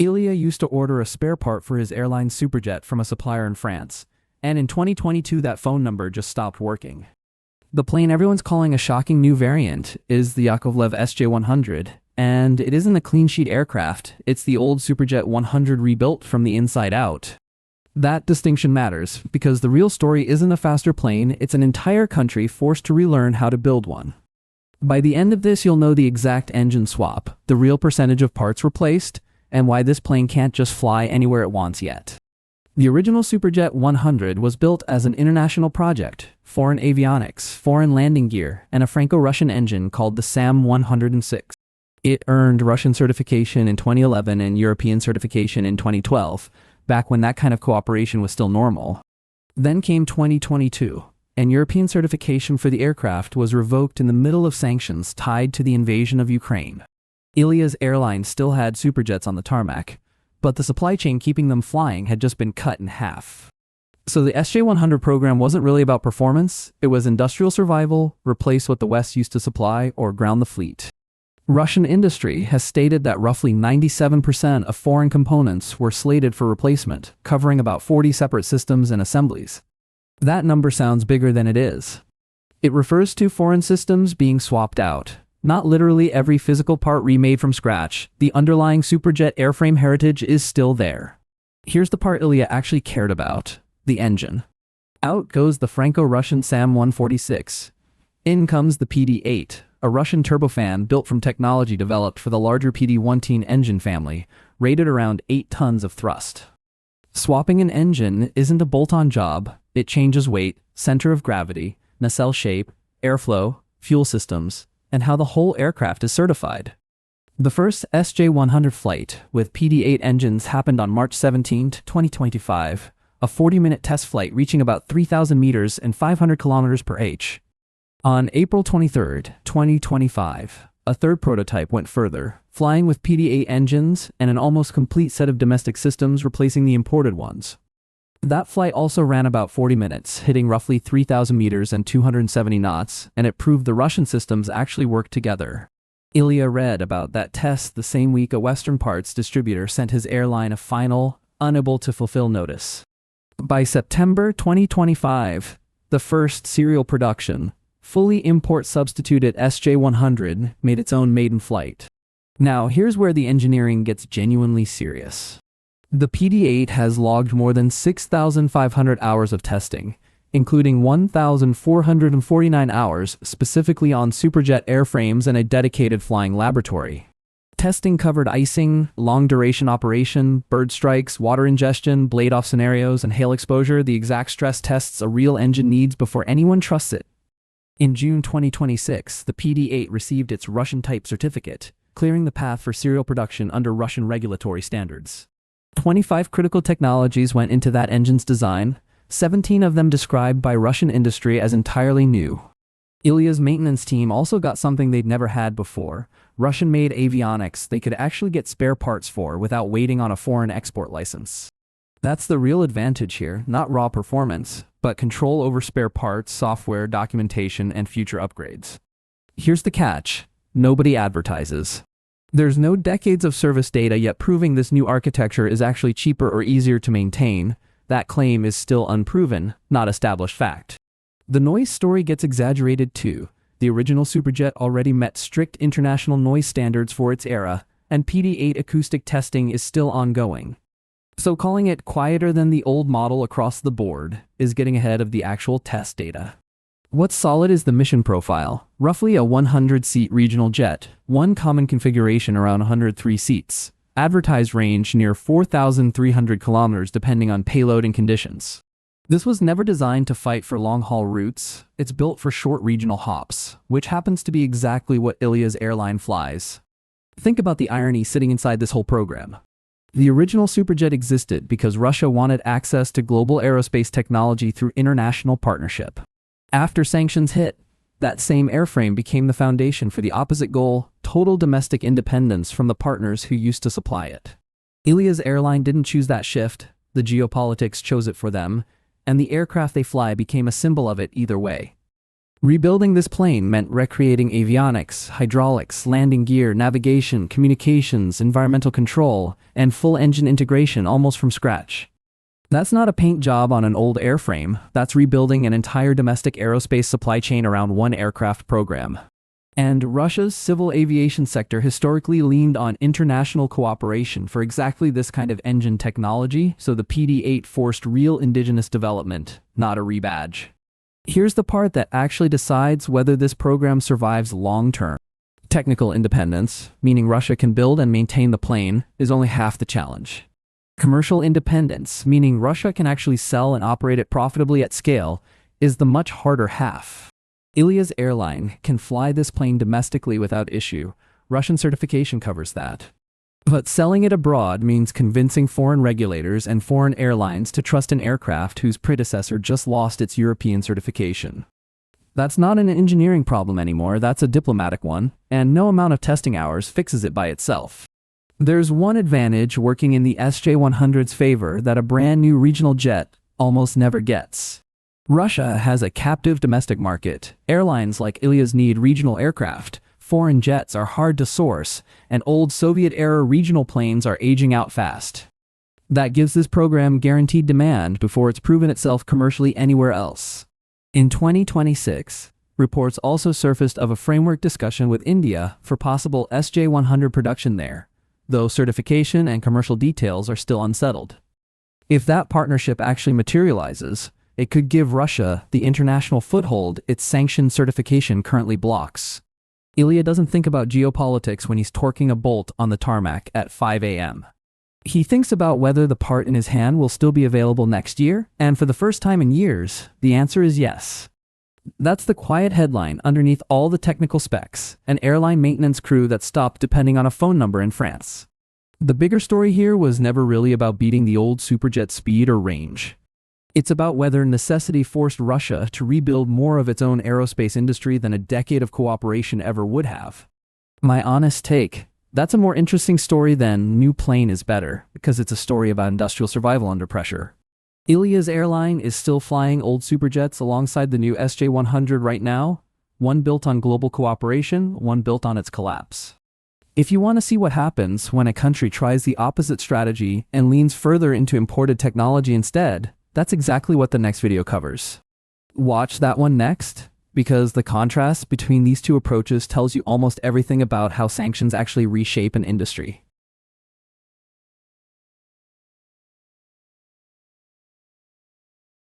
Ilya used to order a spare part for his airline Superjet from a supplier in France, and in 2022 that phone number just stopped working. The plane everyone's calling a shocking new variant is the Yakovlev SJ-100, and it isn't a clean sheet aircraft, it's the old Superjet 100 rebuilt from the inside out. That distinction matters, because the real story isn't a faster plane, it's an entire country forced to relearn how to build one. By the end of this, you'll know the exact engine swap, the real percentage of parts replaced, and why this plane can't just fly anywhere it wants yet. The original Superjet 100 was built as an international project, foreign avionics, foreign landing gear, and a Franco-Russian engine called the SAM-106. It earned Russian certification in 2011 and European certification in 2012, back when that kind of cooperation was still normal. Then came 2022, and European certification for the aircraft was revoked in the middle of sanctions tied to the invasion of Ukraine. Ilya's airline still had Superjets on the tarmac, but the supply chain keeping them flying had just been cut in half. So the SJ-100 program wasn't really about performance, it was industrial survival, replace what the West used to supply, or ground the fleet. Russian industry has stated that roughly 97% of foreign components were slated for replacement, covering about 40 separate systems and assemblies. That number sounds bigger than it is. It refers to foreign systems being swapped out. Not literally every physical part remade from scratch, the underlying Superjet airframe heritage is still there. Here's the part Ilya actually cared about, the engine. Out goes the Franco-Russian SAM-146. In comes the PD-8, a Russian turbofan built from technology developed for the larger PD-110 engine family, rated around 8 tons of thrust. Swapping an engine isn't a bolt-on job, it changes weight, center of gravity, nacelle shape, airflow, fuel systems, and how the whole aircraft is certified. The first SJ-100 flight with PD-8 engines happened on March 17, 2025, a 40-minute test flight reaching about 3,000 meters and 500 kilometers per h. On April 23, 2025, a third prototype went further, flying with PD-8 engines and an almost complete set of domestic systems replacing the imported ones. That flight also ran about 40 minutes, hitting roughly 3,000 meters and 270 knots, and it proved the Russian systems actually worked together. Ilya read about that test the same week a Western parts distributor sent his airline a final, unable to fulfill notice. By September 2025, the first serial production, fully import-substituted SJ-100 made its own maiden flight. Now, here's where the engineering gets genuinely serious. The PD-8 has logged more than 6,500 hours of testing, including 1,449 hours specifically on Superjet airframes and a dedicated flying laboratory. Testing covered icing, long-duration operation, bird strikes, water ingestion, blade-off scenarios, and hail exposure, the exact stress tests a real engine needs before anyone trusts it. In June 2026, the PD-8 received its Russian type certificate, clearing the path for serial production under Russian regulatory standards. 25 critical technologies went into that engine's design, 17 of them described by Russian industry as entirely new. Ilya's maintenance team also got something they'd never had before, Russian-made avionics they could actually get spare parts for without waiting on a foreign export license. That's the real advantage here, not raw performance, but control over spare parts, software, documentation, and future upgrades. Here's the catch: nobody advertises. There's no decades of service data yet proving this new architecture is actually cheaper or easier to maintain. That claim is still unproven, not established fact. The noise story gets exaggerated too. The original Superjet already met strict international noise standards for its era, and PD-8 acoustic testing is still ongoing. So calling it quieter than the old model across the board is getting ahead of the actual test data. What's solid is the mission profile, roughly a 100-seat regional jet, one common configuration around 103 seats, advertised range near 4,300 kilometers depending on payload and conditions. This was never designed to fight for long-haul routes, it's built for short regional hops, which happens to be exactly what Ilya's airline flies. Think about the irony sitting inside this whole program. The original Superjet existed because Russia wanted access to global aerospace technology through international partnership. After sanctions hit, that same airframe became the foundation for the opposite goal, total domestic independence from the partners who used to supply it. Ilya's airline didn't choose that shift, the geopolitics chose it for them, and the aircraft they fly became a symbol of it either way. Rebuilding this plane meant recreating avionics, hydraulics, landing gear, navigation, communications, environmental control, and full engine integration almost from scratch. That's not a paint job on an old airframe, that's rebuilding an entire domestic aerospace supply chain around one aircraft program. And Russia's civil aviation sector historically leaned on international cooperation for exactly this kind of engine technology, so the PD-8 forced real indigenous development, not a rebadge. Here's the part that actually decides whether this program survives long-term. Technical independence, meaning Russia can build and maintain the plane, is only half the challenge. Commercial independence, meaning Russia can actually sell and operate it profitably at scale, is the much harder half. Ilya's airline can fly this plane domestically without issue. Russian certification covers that. But selling it abroad means convincing foreign regulators and foreign airlines to trust an aircraft whose predecessor just lost its European certification. That's not an engineering problem anymore, that's a diplomatic one, and no amount of testing hours fixes it by itself. There's one advantage working in the SJ-100's favor that a brand new regional jet almost never gets. Russia has a captive domestic market. Airlines like Ilya's need regional aircraft. Foreign jets are hard to source, and old Soviet-era regional planes are aging out fast. That gives this program guaranteed demand before it's proven itself commercially anywhere else. In 2026, reports also surfaced of a framework discussion with India for possible SJ-100 production there, though certification and commercial details are still unsettled. If that partnership actually materializes, it could give Russia the international foothold its sanctioned certification currently blocks. Ilya doesn't think about geopolitics when he's torquing a bolt on the tarmac at 5 a.m. He thinks about whether the part in his hand will still be available next year, and for the first time in years, the answer is yes. That's the quiet headline underneath all the technical specs, an airline maintenance crew that stopped depending on a phone number in France. The bigger story here was never really about beating the old Superjet speed or range. It's about whether necessity forced Russia to rebuild more of its own aerospace industry than a decade of cooperation ever would have. My honest take, that's a more interesting story than new plane is better, because it's a story about industrial survival under pressure. Ilya's airline is still flying old Superjets alongside the new SJ-100 right now, one built on global cooperation, one built on its collapse. If you want to see what happens when a country tries the opposite strategy and leans further into imported technology instead, that's exactly what the next video covers. Watch that one next, because the contrast between these two approaches tells you almost everything about how sanctions actually reshape an industry.